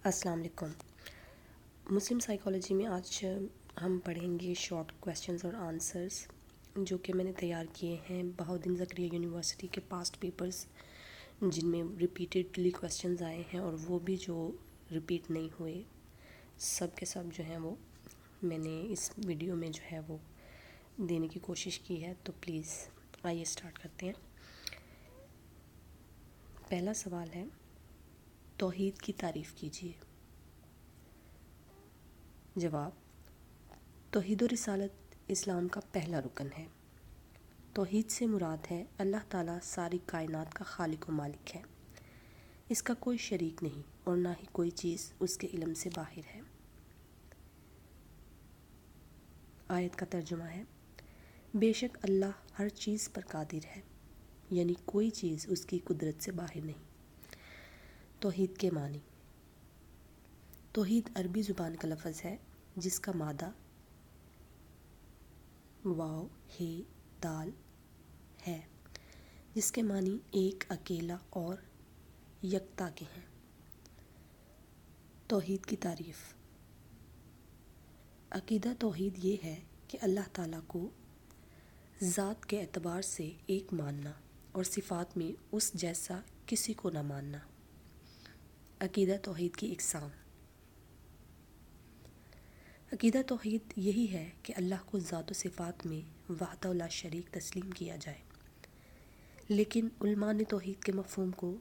السلام علیکم۔ مسلم سائیکالوجی میں آج ہم پڑھیں گے شارٹ کویسچنز اور آنسرز جو کہ میں نے تیار کیے ہیں بہاؤالدین زکریا یونیورسٹی کے پاسٹ پیپرز، جن میں ریپیٹیڈلی کویسچنز آئے ہیں اور وہ بھی جو ریپیٹ نہیں ہوئے، سب کے سب جو ہیں وہ میں نے اس ویڈیو میں جو ہے وہ دینے کی کوشش کی ہے۔ تو پلیز آئیے اسٹارٹ کرتے ہیں۔ پہلا سوال ہے، توحید کی تعریف کیجیے۔ جواب: توحید و رسالت اسلام کا پہلا رکن ہے۔ توحید سے مراد ہے اللہ تعالیٰ ساری کائنات کا خالق و مالک ہے، اس کا کوئی شریک نہیں اور نہ ہی کوئی چیز اس کے علم سے باہر ہے۔ آیت کا ترجمہ ہے، بے شک اللہ ہر چیز پر قادر ہے، یعنی کوئی چیز اس کی قدرت سے باہر نہیں۔ توحید کے معنی: توحید عربی زبان کا لفظ ہے جس کا مادہ واو ہے دال ہے، جس کے معنی ایک، اکیلا اور یکتا کے ہیں۔ توحید کی تعریف: عقیدہ توحید یہ ہے کہ اللہ تعالیٰ کو ذات کے اعتبار سے ایک ماننا اور صفات میں اس جیسا کسی کو نہ ماننا۔ عقیدہ توحید کی اقسام: عقیدہ توحید یہی ہے کہ اللہ کو ذات و صفات میں وحدہ لا شریک تسلیم کیا جائے، لیکن علماء نے توحید کے مفہوم کو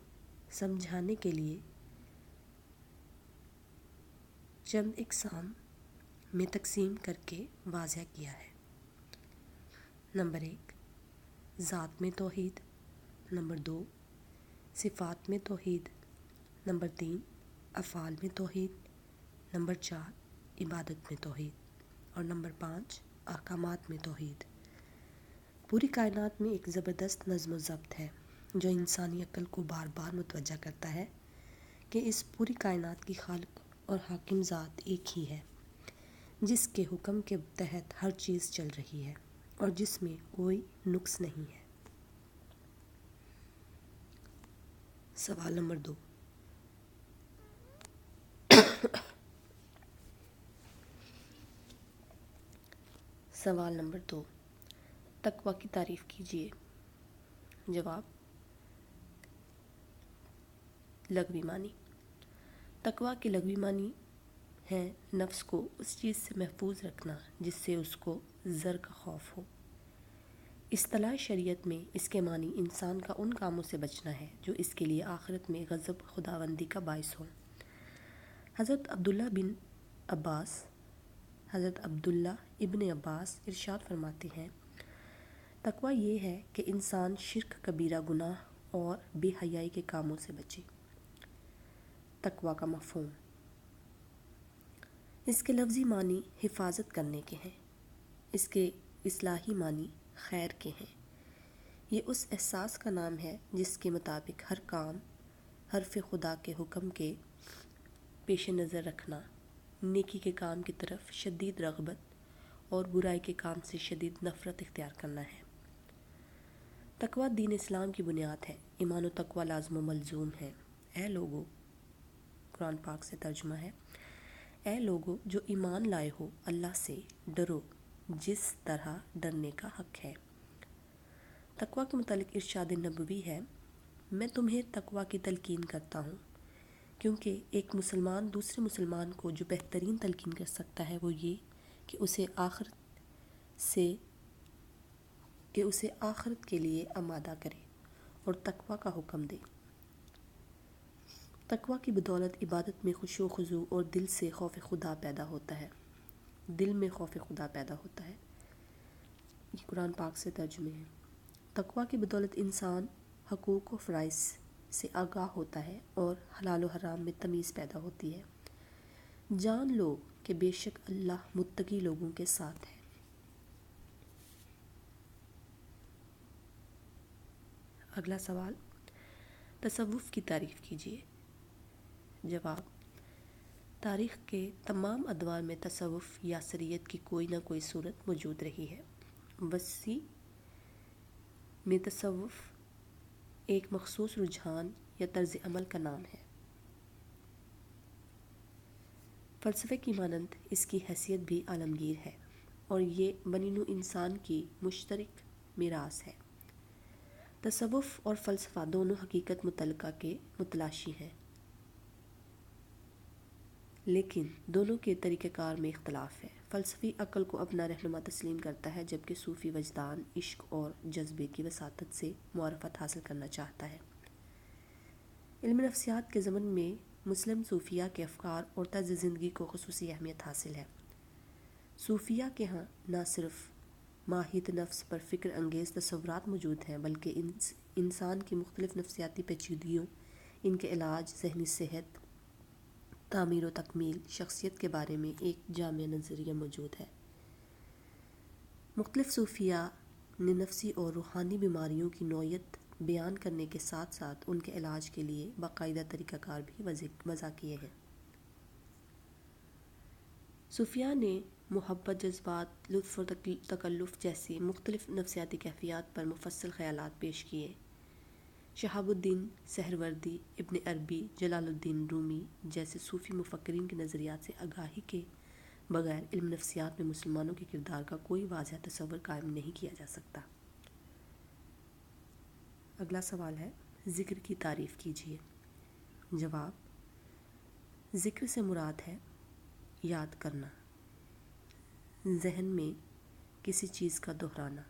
سمجھانے کے لیے چند اقسام میں تقسیم کر کے واضح کیا ہے۔ نمبر 1، ذات میں توحید۔ نمبر 2، صفات میں توحید۔ نمبر 3، افعال میں توحید۔ نمبر 4، عبادت میں توحید۔ اور نمبر 5، احکامات میں توحید۔ پوری کائنات میں ایک زبردست نظم و ضبط ہے جو انسانی عقل کو بار بار متوجہ کرتا ہے کہ اس پوری کائنات کی خالق اور حاکم ذات ایک ہی ہے، جس کے حکم کے تحت ہر چیز چل رہی ہے اور جس میں کوئی نقص نہیں ہے۔ سوال نمبر 2، تقویٰ کی تعریف کیجیے۔ جواب: لغوی معنی: تقویٰ کے لغوی معنی ہے نفس کو اس چیز سے محفوظ رکھنا جس سے اس کو ضر کا خوف ہو۔ اصطلاح شریعت میں اس کے معنی انسان کا ان کاموں سے بچنا ہے جو اس کے لیے آخرت میں غضب خداوندی کا باعث ہوں۔ حضرت عبداللہ ابن عباس ارشاد فرماتے ہیں، تقویٰ یہ ہے کہ انسان شرک، کبیرہ گناہ اور بے حیائی کے کاموں سے بچے۔ تقویٰ کا مفہوم: اس کے لفظی معنی حفاظت کرنے کے ہیں، اس کے اصطلاحی معنی خیر کے ہیں۔ یہ اس احساس کا نام ہے جس کے مطابق ہر کام حرف خدا کے حکم کے پیش نظر رکھنا، نیکی کے کام کی طرف شدید رغبت اور برائی کے کام سے شدید نفرت اختیار کرنا ہے۔ تقویٰ دین اسلام کی بنیاد ہے، ایمان و تقویٰ لازم و ملزوم ہے۔ اے لوگو، قرآن پاک سے ترجمہ ہے، اے لوگو جو ایمان لائے ہو، اللہ سے ڈرو جس طرح ڈرنے کا حق ہے۔ تقویٰ کے متعلق ارشاد نبوی ہے، میں تمہیں تقویٰ کی تلقین کرتا ہوں، کیونکہ ایک مسلمان دوسرے مسلمان کو جو بہترین تلقین کر سکتا ہے وہ یہ کہ اسے آخرت کے لیے آمادہ کرے اور تقویٰ کا حکم دے۔ تقویٰ کی بدولت عبادت میں خشوع و خضوع اور دل میں خوف خدا پیدا ہوتا ہے۔ یہ قرآن پاک سے ترجمے ہیں۔ تقویٰ کی بدولت انسان حقوق و فرائض سے آگاہ ہوتا ہے اور حلال و حرام میں تمیز پیدا ہوتی ہے۔ جان لو کہ بے شک اللہ متقی لوگوں کے ساتھ ہے۔ اگلا سوال، تصوف کی تعریف کیجیے۔ جواب: تاریخ کے تمام ادوار میں تصوف یا شریعت کی کوئی نہ کوئی صورت موجود رہی ہے۔ وسیع میں تصوف ایک مخصوص رجحان یا طرز عمل کا نام ہے۔ فلسفے کی مانند اس کی حیثیت بھی عالمگیر ہے اور یہ بنی نوع انسان کی مشترک میراث ہے۔ تصوف اور فلسفہ دونوں حقیقت مطلقہ کے متلاشی ہیں، لیکن دونوں کے طریقہ کار میں اختلاف ہے۔ فلسفی عقل کو اپنا رہنما تسلیم کرتا ہے، جبکہ صوفی وجدان، عشق اور جذبے کی وساطت سے معرفت حاصل کرنا چاہتا ہے۔ علم نفسیات کے ضمن میں مسلم صوفیہ کے افکار اور طرز زندگی کو خصوصی اہمیت حاصل ہے۔ صوفیہ کے ہاں نہ صرف ماہیت نفس پر فکر انگیز تصورات موجود ہیں، بلکہ انسان کی مختلف نفسیاتی پیچیدگیوں، ان کے علاج، ذہنی صحت، تعمیر و تکمیل، شخصیت کے بارے میں ایک جامع نظریہ موجود ہے۔ مختلف صوفیہ نے نفسی اور روحانی بیماریوں کی نوعیت بیان کرنے کے ساتھ ساتھ ان کے علاج کے لیے باقاعدہ طریقہ کار بھی وضع کیے ہیں۔ صوفیہ نے محبت، جذبات، لطف اور تکلف جیسی مختلف نفسیاتی کیفیات پر مفصل خیالات پیش کیے۔ شہاب الدین سہروردی، ابن عربی، جلال الدین رومی جیسے صوفی مفکرین کے نظریات سے آگاہی کے بغیر علم نفسیات میں مسلمانوں کے کردار کا کوئی واضح تصور قائم نہیں کیا جا سکتا۔ اگلا سوال ہے، ذکر کی تعریف کیجیے۔ جواب، ذکر سے مراد ہے یاد کرنا، ذہن میں کسی چیز کا دہرانا،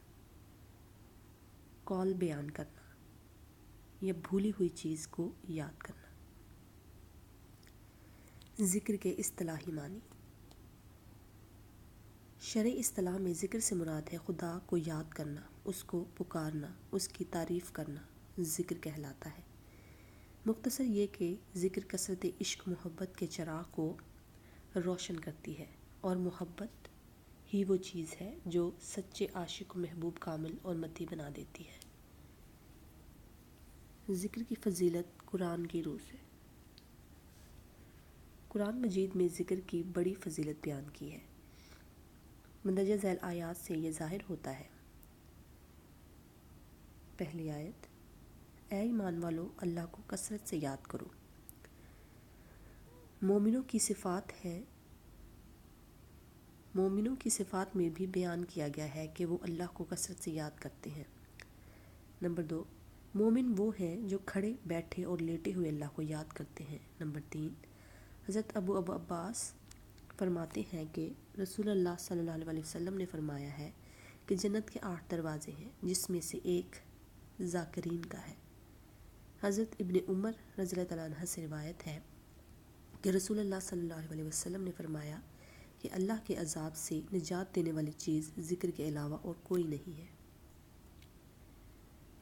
قول بیان کرنا یا بھولی ہوئی چیز کو یاد کرنا۔ ذکر کے اصطلاحی معنی۔ شرعی اصطلاح میں ذکر سے مراد ہے خدا کو یاد کرنا، اس کو پکارنا، اس کی تعریف کرنا ذکر کہلاتا ہے۔ مختصر یہ کہ ذکر کثرت عشق محبت کے چراغ کو روشن کرتی ہے، اور محبت ہی وہ چیز ہے جو سچے عاشق کو محبوب کامل اور مطیع بنا دیتی ہے۔ ذکر کی فضیلت قرآن کی روح سے۔ قرآن مجید میں ذکر کی بڑی فضیلت بیان کی ہے۔ مندرجہ ذیل آیات سے یہ ظاہر ہوتا ہے۔ پہلی آیت، اے ایمان والو اللہ کو کثرت سے یاد کرو۔ مومنوں کی صفات میں بھی بیان کیا گیا ہے کہ وہ اللہ کو کثرت سے یاد کرتے ہیں۔ نمبر 2، مومن وہ ہیں جو کھڑے، بیٹھے اور لیٹے ہوئے اللہ کو یاد کرتے ہیں۔ نمبر 3، حضرت ابو عباس فرماتے ہیں کہ رسول اللہ صلی اللہ علیہ وسلم نے فرمایا ہے کہ جنت کے 8 دروازے ہیں، جس میں سے ایک ذاکرین کا ہے۔ حضرت ابن عمر رضی اللہ تعالیٰ عنہ سے روایت ہے کہ رسول اللہ صلی اللہ علیہ وسلم نے فرمایا کہ اللہ کے عذاب سے نجات دینے والی چیز ذکر کے علاوہ اور کوئی نہیں ہے۔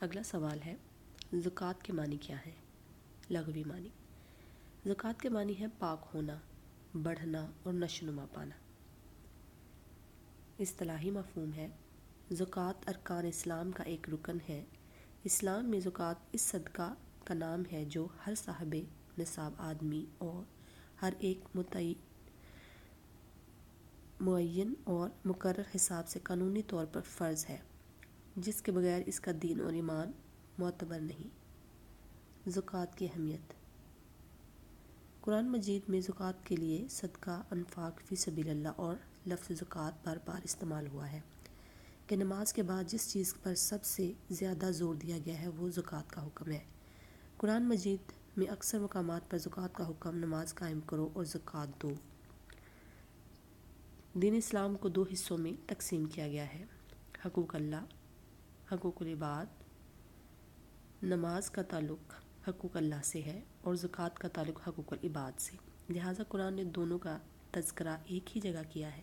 اگلا سوال ہے، زکوٰۃ کے معنی کیا ہیں؟ لغوی معنی۔ زکوٰۃ کے معنی ہے پاک ہونا، بڑھنا اور نشو و نما پانا۔ اصطلاحی مفہوم ہے، زکوٰۃ ارکان اسلام کا ایک رکن ہے۔ اسلام میں زکوٰۃ اس صدقہ کا نام ہے جو ہر صاحب نصاب آدمی اور ہر ایک معین اور مقرر حساب سے قانونی طور پر فرض ہے، جس کے بغیر اس کا دین اور ایمان معتبر نہیں۔ زکوٰۃ کی اہمیت۔ قرآن مجید میں زکوٰۃ کے لیے صدقہ، انفاق فی سبیل اللہ اور لفظ زکوٰۃ بار بار استعمال ہوا ہے کہ نماز کے بعد جس چیز پر سب سے زیادہ زور دیا گیا ہے وہ زکوٰۃ کا حکم ہے۔ قرآن مجید میں اکثر مقامات پر زکوٰۃ کا حکم، نماز قائم کرو اور زکوٰۃ دو۔ دین اسلام کو 2 حصوں میں تقسیم کیا گیا ہے، حقوق اللہ، حقوق العباد۔ نماز کا تعلق حقوق اللہ سے ہے اور زکوٰۃ کا تعلق حقوق العباد سے، لہٰذا قرآن نے دونوں کا تذکرہ ایک ہی جگہ کیا ہے۔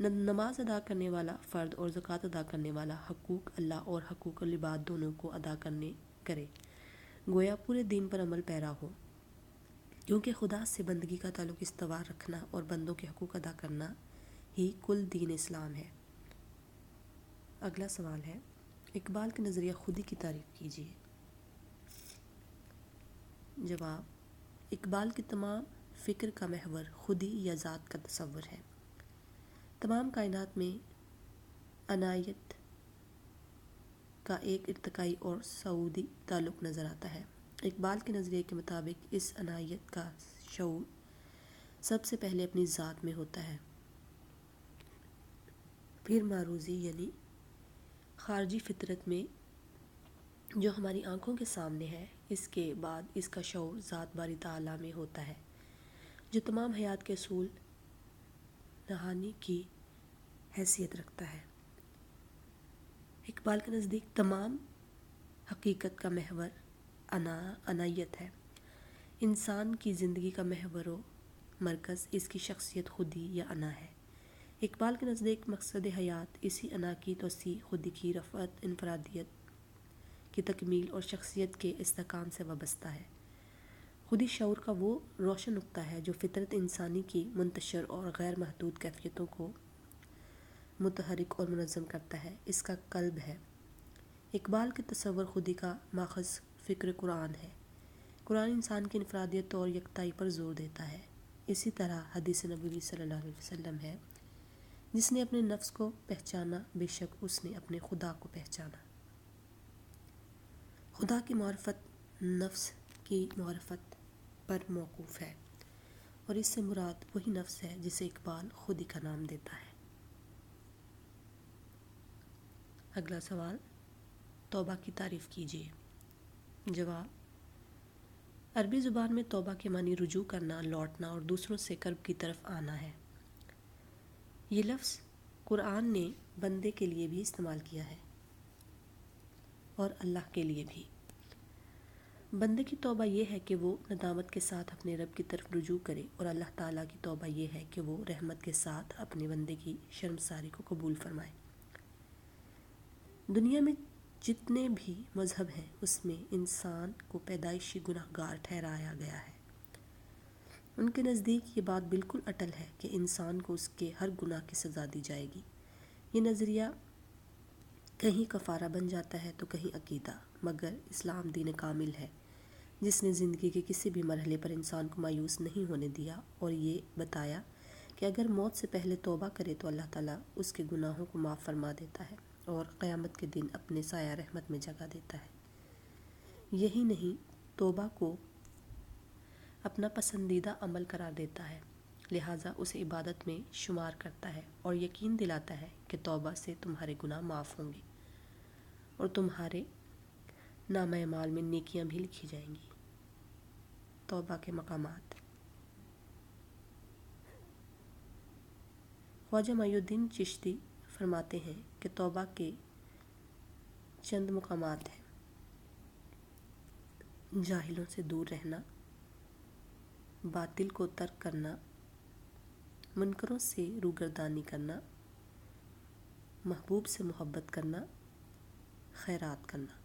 نماز ادا کرنے والا فرد اور زکوٰۃ ادا کرنے والا حقوق اللہ اور حقوق العباد دونوں کو ادا کرے، گویا پورے دین پر عمل پیرا ہو، کیونکہ خدا سے بندگی کا تعلق استوار رکھنا اور بندوں کے حقوق ادا کرنا ہی کل دین اسلام ہے۔ اگلا سوال ہے، اقبال کے نظریہ خودی کی تعریف کیجیے۔ جواب، اقبال کی تمام فکر کا محور خودی یا ذات کا تصور ہے۔ تمام کائنات میں انانیت کا ایک ارتقائی اور صعودی تعلق نظر آتا ہے۔ اقبال کے نظریے کے مطابق اس انانیت کا شعور سب سے پہلے اپنی ذات میں ہوتا ہے، پھر معروضی یعنی خارجی فطرت میں جو ہماری آنکھوں کے سامنے ہے، اس کے بعد اس کا شعور ذات باری تعالیٰ میں ہوتا ہے جو تمام حیات کے اصول نہانی کی حیثیت رکھتا ہے۔ اقبال کے نزدیک تمام حقیقت کا محور انائیت ہے۔ انسان کی زندگی کا محور و مرکز اس کی شخصیت خودی یا انا ہے۔ اقبال کے نزدیک مقصد حیات اسی انا کی توسیع، خودی کی رفعت، انفرادیت کی تکمیل اور شخصیت کے استحکام سے وابستہ ہے۔ خودی شعور کا وہ روشن نقطہ ہے جو فطرت انسانی کی منتشر اور غیر محدود کیفیتوں کو متحرک اور منظم کرتا ہے، اس کا قلب ہے۔ اقبال کے تصور خودی کا ماخذ فکر قرآن ہے۔ قرآن انسان کی انفرادیت اور یکتائی پر زور دیتا ہے۔ اسی طرح حدیث نبوی صلی اللہ علیہ وسلم ہے، جس نے اپنے نفس کو پہچانا بے شک اس نے اپنے خدا کو پہچانا۔ خدا کی معرفت نفس کی معرفت پر موقوف ہے، اور اس سے مراد وہی نفس ہے جسے اقبال خودی کا نام دیتا ہے۔ اگلا سوال، توبہ کی تعریف کیجیے۔ جواب، عربی زبان میں توبہ کے معنی رجوع کرنا، لوٹنا اور دوسروں سے قرب کی طرف آنا ہے۔ یہ لفظ قرآن نے بندے کے لیے بھی استعمال کیا ہے اور اللہ کے لیے بھی۔ بندے کی توبہ یہ ہے کہ وہ ندامت کے ساتھ اپنے رب کی طرف رجوع کرے، اور اللہ تعالیٰ کی توبہ یہ ہے کہ وہ رحمت کے ساتھ اپنے بندے کی شرمساری کو قبول فرمائے۔ دنیا میں جتنے بھی مذہب ہیں اس میں انسان کو پیدائشی گناہ گار ٹھہرایا گیا ہے۔ ان کے نزدیک یہ بات بالکل اٹل ہے کہ انسان کو اس کے ہر گناہ کی سزا دی جائے گی۔ یہ نظریہ کہیں کفارہ بن جاتا ہے تو کہیں عقیدہ، مگر اسلام دین کامل ہے جس نے زندگی کے کسی بھی مرحلے پر انسان کو مایوس نہیں ہونے دیا، اور یہ بتایا کہ اگر موت سے پہلے توبہ کرے تو اللہ تعالیٰ اس کے گناہوں کو معاف فرما دیتا ہے اور قیامت کے دن اپنے سایہ رحمت میں جگہ دیتا ہے۔ یہی نہیں، توبہ کو اپنا پسندیدہ عمل قرار دیتا ہے، لہٰذا اسے عبادت میں شمار کرتا ہے اور یقین دلاتا ہے کہ توبہ سے تمہارے گناہ معاف ہوں گے اور تمہارے نامہ اعمال میں نیکیاں بھی لکھی جائیں گی۔ توبہ کے مقامات۔ خواجہ معین الدین چشتی فرماتے ہیں کہ توبہ کے چند مقامات ہیں: جاہلوں سے دور رہنا، باطل کو ترک کرنا، منکروں سے روگردانی کرنا، محبوب سے محبت کرنا، خیرات کرنا۔